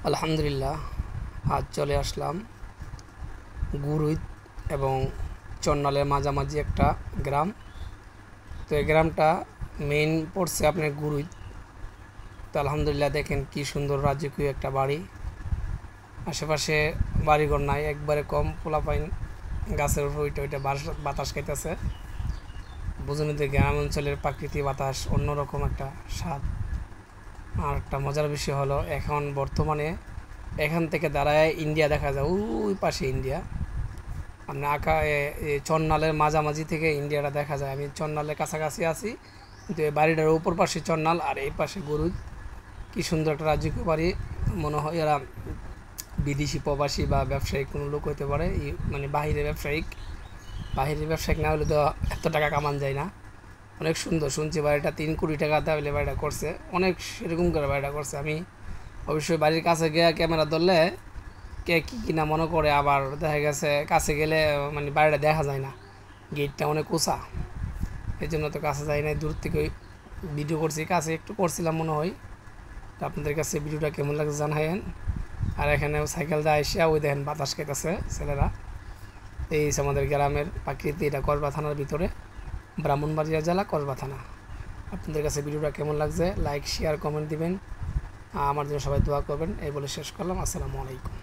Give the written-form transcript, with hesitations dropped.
আলহামদুলিল্লাহ, আজ চলে আসলাম গুরুইত এবং চন্নালের মাঝামাঝি একটা গ্রাম। তো এই গ্রামটা মেইন পড়ছে আপনার গুরুইত। তো আলহামদুলিল্লাহ, দেখেন কি সুন্দর রাজকীয় একটা বাড়ি। আশেপাশে বাড়িঘর নাই, একবারে কম পোলাপাইন গাছের উপর ওইটা ওইটা বাতাস খাইতেছে। বুঝুন যে গ্রাম অঞ্চলের প্রাকৃতিক বাতাস অন্যরকম একটা স্বাদ। আর একটা মজার বিষয় হলো, এখন বর্তমানে এখান থেকে দাঁড়ায় ইন্ডিয়া দেখা যায়, ওই পাশে ইন্ডিয়া। আপনি চন্নালের মাঝামাঝি থেকে ইন্ডিয়াটা দেখা যায়। আমি চন্নালের কাছাকাছি আছি, কিন্তু এই বাড়িটার উপর পাশে চন্নাল আর এই পাশে গরুজ। কী সুন্দর একটা রাজকীয় বাড়ি। মনে হয় এরা বিদেশি প্রবাসী বা ব্যবসায়িক কোনো লোক হতে পারে, মানে বাহিরের ব্যবসায়িক না হলে তো এত টাকা কামান যায় না। অনেক সুন্দর, শুনছি বাড়িটা 3 কোটি টাকা তাহলে বাড়িটা করছে, অনেক সেরকম করে বাড়িটা করছে। আমি অবশ্যই বাড়ির কাছে গিয়ে ক্যামেরা ধরলে কে কী কিনা মনে করে, আবার দেখা গেছে কাছে গেলে মানে বাড়িটা দেখা যায় না, গেটটা অনেক উঁচা, এই জন্য তো কাছে যাই না, দূর থেকে ভিডিও করছি, কাছে একটু করছিলাম মনে হয়। তো আপনাদের কাছে ভিডিওটা কেমন লাগছে জানাইন। আর এখানে সাইকেল দিয়ে এসে ওই দেখেন বাতাস খেতেছে ছেলেরা। এই আমাদের গ্রামের প্রাকৃতিক, এটা কসবা থানার ভিতরে, ব্রাহ্মণবাড়িয়া জেলা, কসবা থানা। আপনাদের কাছে ভিডিওটা কেমন লাগছে লাইক শেয়ার কমেন্ট দিবেন, আমার জন্য সবাই দোয়া করবেন। এই বলে শেষ করলাম। আসসালামু আলাইকুম।